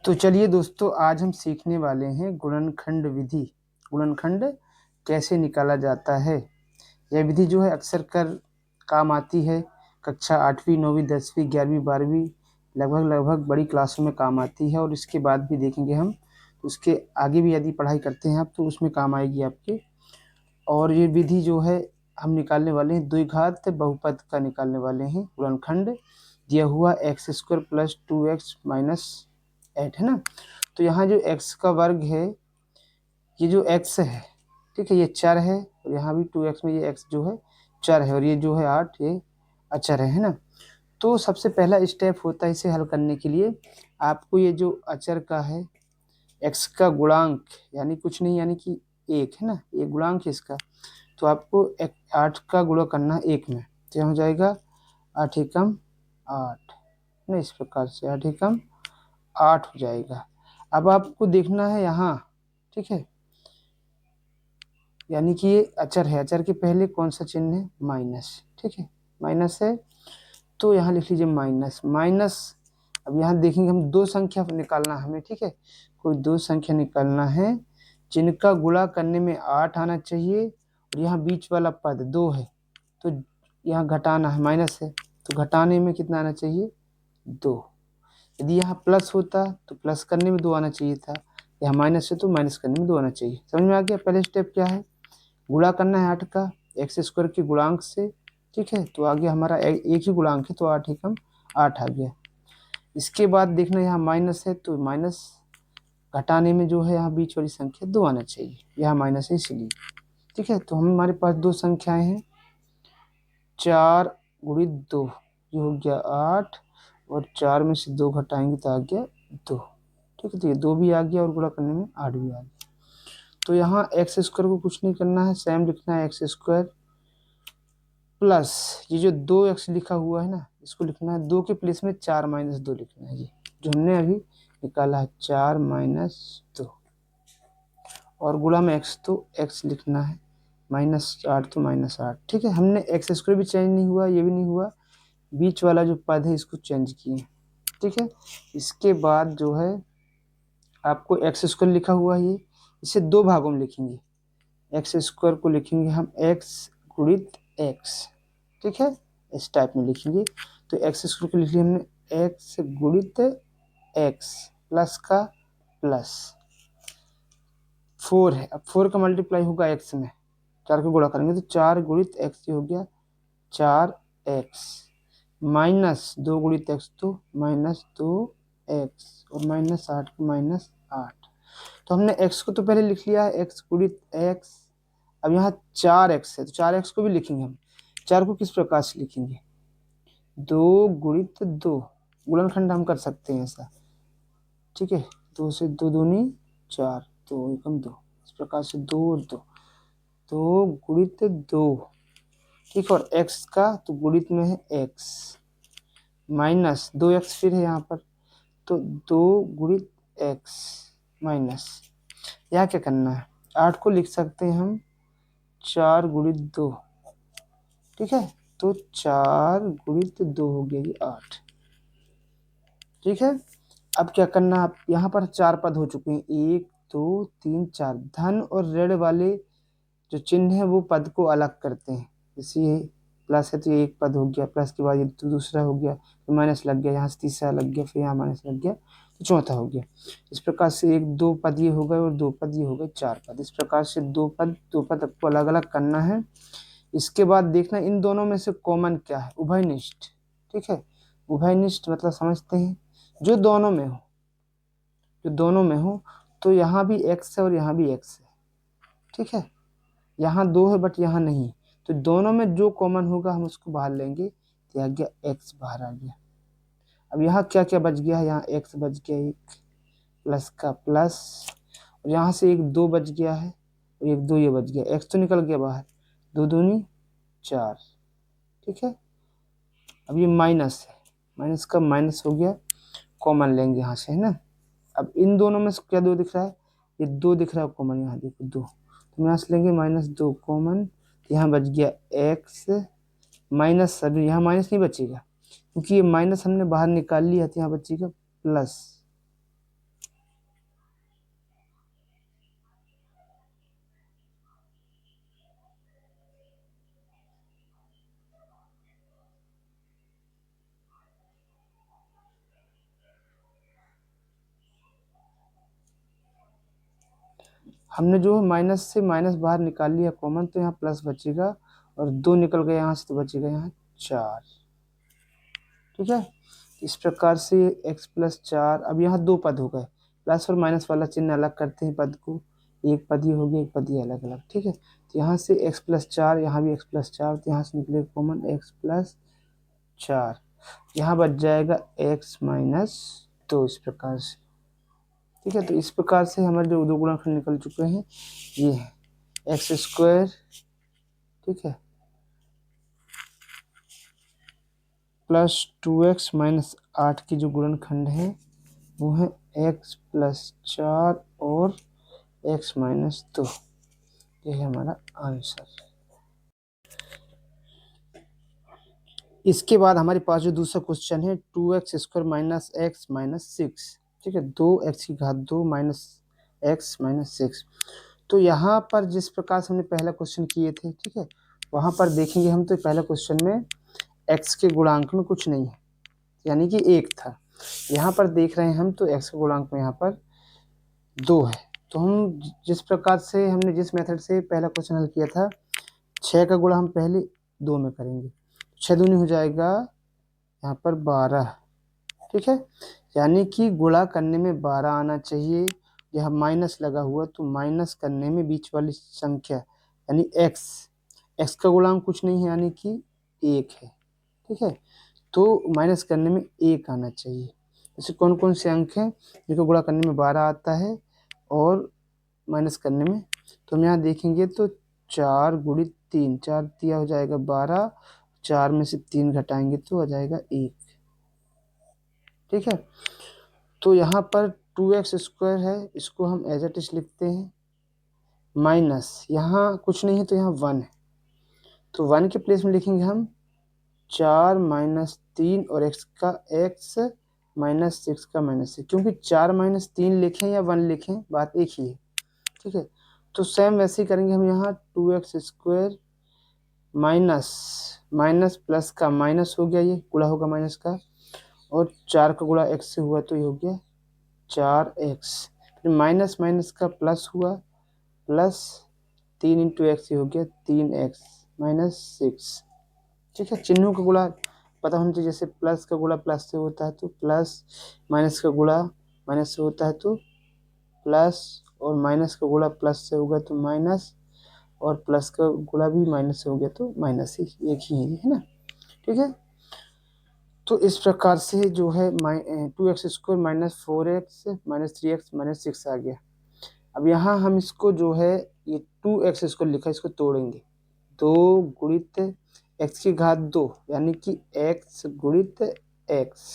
तो चलिए दोस्तों, आज हम सीखने वाले हैं गुणनखंड विधि। गुणनखंड कैसे निकाला जाता है। यह विधि जो है अक्सर कर काम आती है। कक्षा 8वीं 9वीं 10वीं 11वीं 12वीं लगभग बड़ी क्लासों में काम आती है। और इसके बाद भी देखेंगे हम, तो उसके आगे भी यदि पढ़ाई करते हैं आप तो उसमें काम आएगी आपके। और ये विधि जो है हम निकालने वाले हैं द्विघात बहुपद का निकालने वाले हैं गुणनखंड। दिया हुआ x² + 2x - 8 है ना। तो यहाँ जो x का वर्ग है, ये जो x है, ठीक है, ये चर है। और यहाँ भी 2x में ये x जो है चर है, और ये जो है 8 ये अचर है ना। तो सबसे पहला स्टेप होता है इसे हल करने के लिए, आपको ये जो अचर का है x का गुणांक, यानी कुछ नहीं यानी कि 1 है ना, ये गुणांक है इसका। तो आपको 8 का गुणा करना 1 में, तो यहाँ हो जाएगा 8 एकम 8 ना, इस प्रकार से 8 एकम 8 हो जाएगा। अब आपको देखना है यहाँ, ठीक है, यानी कि ये अचर है, अचर के पहले कौन सा चिन्ह है, माइनस, ठीक है, माइनस है। तो यहाँ लिख लीजिए माइनस माइनस। अब यहाँ देखेंगे हम दो संख्या निकालना हमें, ठीक है, कोई दो संख्या निकालना है जिनका गुणा करने में 8 आना चाहिए, और यहाँ बीच वाला पद 2 है, तो यहाँ घटाना है, माइनस है तो घटाने में कितना आना चाहिए, 2। यदि यहाँ प्लस होता तो प्लस करने में 2 आना चाहिए था, यहाँ माइनस है तो माइनस करने में 2 आना चाहिए। समझ में आ गया। पहले स्टेप क्या है, गुणा करना है 8 का x² के गुणांक से, ठीक है। तो आगे हमारा एक ही गुणांक है तो 8 एकम 8 आ गया। इसके बाद देखना यहाँ माइनस है तो माइनस घटाने में जो है यहाँ बीच वाली संख्या 2 आना चाहिए, यहाँ माइनस है इसलिए, ठीक है। तो हमारे पास दो संख्याएं हैं, 4 × 2 ये हो गया 8, और 4 में से 2 घटाएंगे तो आ गया 2, ठीक है। तो ये 2 भी आ गया और गुणा करने में 8 भी आ गया। तो यहाँ x² को कुछ नहीं करना है, सेम लिखना है x² प्लस ये जो 2x लिखा हुआ है ना, इसको लिखना है 2 के प्लेस में 4 - 2 लिखना है, ये जो हमने अभी निकाला है 4 - 2, और गुणा में x तो x लिखना है, -8 तो -8, ठीक है। हमने x² भी चेंज नहीं हुआ, ये भी नहीं हुआ, बीच वाला जो पद है इसको चेंज किए, ठीक है। इसके बाद जो है आपको x² लिखा हुआ है, ये इसे दो भागों में लिखेंगे, x² को लिखेंगे हम x × x, ठीक है, इस टाइप में लिखेंगे। तो x² को लिख लिया हमने x × x प्लस का प्लस 4 है। अब 4 का मल्टीप्लाई होगा x में, 4 को गुणा करेंगे तो 4 × x हो गया 4x, माइनस 2 × x तो -2x, और -8 को -8। तो हमने x को तो पहले लिख लिया है x × x। अब यहाँ 4x है तो 4x को भी लिखेंगे हम। 4 को किस प्रकार से लिखेंगे, 2 × 2, गुणनखंड हम कर सकते हैं ऐसा, ठीक है। 2 से 2 दूनी 4, 2 एकम 2, इस प्रकार से 2 और 2, 2 × 2, ठीक। और x का तो गुणित में है x, माइनस 2x फिर है यहाँ पर, तो 2 × x माइनस, यहाँ क्या करना है, 8 को लिख सकते हैं हम 4 × 2, ठीक है। तो 4 × 2 हो गया ये 8, ठीक है। अब क्या करना, आप यहाँ पर 4 पद हो चुके हैं, 1 2 3 4। धन और ऋण वाले जो चिन्ह है वो पद को अलग करते हैं। जैसे ये प्लस है तो ये एक पद हो गया, प्लस के बाद ये तो दूसरा हो गया, तो माइनस लग गया, यहाँ से तीसरा लग गया, फिर यहाँ माइनस लग गया तो चौथा हो गया। इस प्रकार से 1 2 पद ये हो गए और 2 पद ये हो गए, 4 पद। इस प्रकार से 2 पद आपको अलग अलग करना है। इसके बाद देखना इन दोनों में से कॉमन क्या है, उभयनिष्ठ, ठीक है। उभयनिष्ठ मतलब समझते हैं, जो दोनों में हो, जो दोनों में हो। तो यहाँ भी x है और यहाँ भी x है, ठीक है। यहाँ 2 है बट यहाँ नहीं, तो दोनों में जो कॉमन होगा हम उसको बाहर लेंगे, तो आ गया x बाहर आ गया। अब यहाँ क्या क्या बच गया है, यहाँ x बच गया, एक प्लस का प्लस, और यहाँ से एक 2 बच गया है, और एक 2 ये बच गया, x तो निकल गया बाहर, 2 दूनी 4, ठीक है। अब ये माइनस है, माइनस का माइनस हो गया, कॉमन लेंगे यहाँ से, है ना। अब इन दोनों में क्या 2 दिख रहा है, ये 2 दिख रहा है कॉमन, यहाँ देखो 2, तो यहाँ से लेंगे -2 कॉमन, तो यहाँ बच गया x माइनस, अभी यहाँ माइनस नहीं बचेगा क्योंकि ये माइनस हमने बाहर निकाल लिया, तो यहाँ बचेगा प्लस, हमने जो है माइनस से माइनस बाहर निकाल लिया कॉमन, तो यहाँ प्लस बचेगा और 2 निकल गया यहाँ से, तो बचेगा यहाँ 4। ठीक है, इस प्रकार से x प्लस 4। अब यहाँ 2 पद हो गए, प्लस और माइनस वाला चिन्ह अलग करते हैं पद को, एक पद ये हो गया, एक पद ये अलग अलग। ठीक है, तो यहाँ से x प्लस 4, यहाँ भी x प्लस 4, तो यहाँ से निकले कॉमन x प्लस 4, यहाँ बच जाएगा x माइनस 2, इस प्रकार से। ठीक है, तो इस प्रकार से हमारे जो दो गुणनखंड निकल चुके हैं ये है एक्स स्क्वायर, ठीक है, प्लस 2x माइनस 8 की जो गुणनखंड है वो है x प्लस 4 और x माइनस 2। ये है हमारा आंसर। इसके बाद हमारे पास जो दूसरा क्वेश्चन है 2x square minus x minus 6। ठीक है, 2x की घात 2 माइनस एक्स माइनस 6। तो यहाँ पर जिस प्रकार से हमने पहला क्वेश्चन किए थे, ठीक है, वहाँ पर देखेंगे हम तो पहले क्वेश्चन में x के गुणांक में कुछ नहीं है, यानी कि 1 था। यहाँ पर देख रहे हैं हम तो x के गुणांक में यहाँ पर 2 है। तो हम जिस प्रकार से हमने जिस मेथड से पहला क्वेश्चन हल किया था, 6 का गुणा हम पहले 2 में करेंगे, 6 दूनी हो जाएगा यहाँ पर 12। ठीक है, यानी कि गुणा करने में 12 आना चाहिए। यह माइनस लगा हुआ, तो माइनस करने में बीच वाली संख्या यानी x का गुणांक कुछ नहीं है, यानी कि 1 है। ठीक है, तो माइनस करने में 1 आना चाहिए। जैसे कौन कौन से अंक हैं जिनको गुणा करने में 12 आता है और माइनस करने में, तो हम यहाँ देखेंगे तो 4 गुणित 3, 4 दिया हो जाएगा 12, 4 में से 3 घटाएंगे तो आ जाएगा 1। ठीक है, तो यहाँ पर 2x स्क्वायर है, इसको हम एज इट इज लिखते हैं, माइनस यहाँ कुछ नहीं है तो यहाँ 1 है, तो 1 के प्लेस में लिखेंगे हम 4 माइनस 3 और x माइनस 6 का माइनस 6, क्योंकि 4 माइनस 3 लिखें या 1 लिखें बात एक ही है। ठीक है, तो सेम वैसे ही करेंगे हम यहाँ 2x square minus minus plus का माइनस हो गया, ये गुणा होगा माइनस का, और 4 का गुणा x से हुआ तो ये हो गया 4x, फिर माइनस माइनस का प्लस हुआ, प्लस 3 इंटू एक्स हो गया 3x माइनस 6। ठीक है, चिन्हों का गुणा पता होना चाहिए, जैसे प्लस का गुणा प्लस से होता है तो प्लस, माइनस का गुणा माइनस से होता है तो प्लस, और माइनस का गुणा प्लस से होगा तो माइनस, और प्लस का गुणा भी माइनस से हो गया तो माइनस ही, एक ही है ना। ठीक है, तो इस प्रकार से जो है 2x square minus 4x minus 3x minus 6 आ गया। अब यहाँ हम इसको जो है ये 2x स्क्वायर लिखा, इसको तोड़ेंगे, 2 गुणित x की घात 2 यानी कि x गुणित x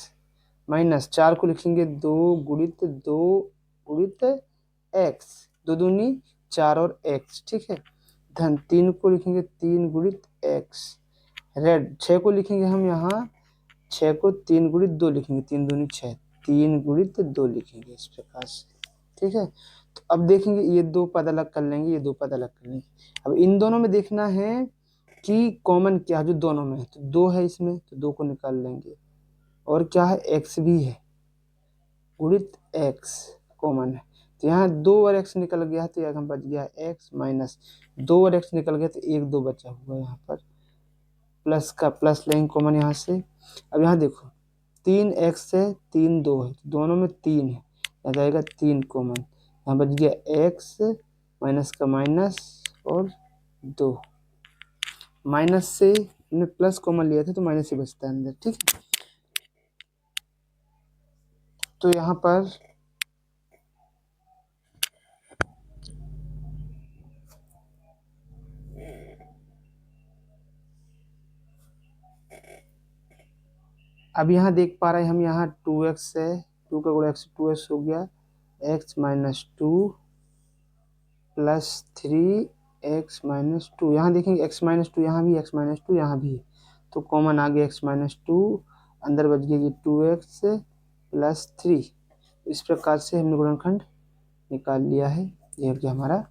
माइनस 4 को लिखेंगे 2 गुणित 2 गुणित x, 2 दूनी 4 और x। ठीक है, धन 3 को लिखेंगे 3 गुणित x, रेड 6 को लिखेंगे हम यहाँ 6 को 3 गुणित 2 लिखेंगे, 3 दूनी 6, 3 गुणित 2 लिखेंगे इस प्रकार से। ठीक है, तो अब देखेंगे ये 2 पद अलग कर लेंगे, ये 2 पद अलग कर लेंगे। अब इन दोनों में देखना है कि कॉमन क्या जो दोनों में है, तो 2 है इसमें तो 2 को निकाल लेंगे, और क्या है x भी है, गुणित x कॉमन है, तो यहाँ 2 और x निकल गया है, तो यहाँ बच गया x माइनस 2 और x निकल गया तो 1 2 बचा हुआ है, यहाँ पर प्लस का प्लस लेंगे कॉमन यहाँ से। अब यहाँ देखो 3x है 3 2 है, दोनों में 3 है, यहाँ जाएगा 3 कॉमन, यहाँ बच गया x माइनस का माइनस और 2, माइनस से हमने प्लस कॉमन लिया था तो माइनस ही बचता है अंदर। ठीक है, तो यहाँ पर अब यहाँ देख पा रहे हैं हम, यहाँ 2x है, 2 का गुणा x 2x हो गया, x minus 2 plus 3x minus 2, यहाँ देखेंगे x माइनस 2 यहाँ भी, x माइनस 2 यहाँ भी है, तो कॉमन आ गया x माइनस 2, अंदर बच गया ये 2x प्लस 3। इस प्रकार से हमने गुणनखंड निकाल लिया है, ये हो गया हमारा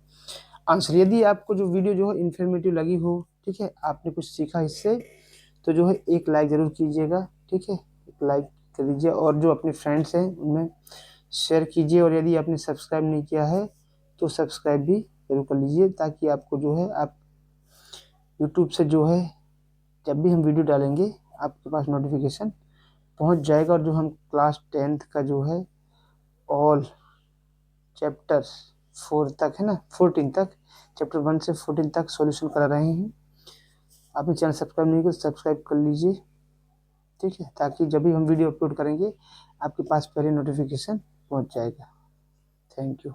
आंसर। यदि आपको जो वीडियो जो है इन्फॉर्मेटिव लगी हो, ठीक है, आपने कुछ सीखा इससे, तो जो है एक लाइक ज़रूर कीजिएगा। ठीक है, एक लाइक कर दीजिए और जो अपने फ्रेंड्स हैं उनमें शेयर कीजिए, और यदि आपने सब्सक्राइब नहीं किया है तो सब्सक्राइब भी जरूर कर लीजिए, ताकि आपको जो है आप यूट्यूब से जो है जब भी हम वीडियो डालेंगे आपके पास नोटिफिकेशन पहुंच जाएगा। और जो हम क्लास 10th का जो है ऑल चैप्टर 4 तक है ना, 14 तक, चैप्टर 1 से 14 तक सॉल्यूशन करा रहे हैं। आपने चैनल सब्सक्राइब नहीं किया तो सब्सक्राइब कर लीजिए, ठीक है, ताकि जब भी हम वीडियो अपलोड करेंगे आपके पास पहले नोटिफिकेशन पहुंच जाएगा। Thank you.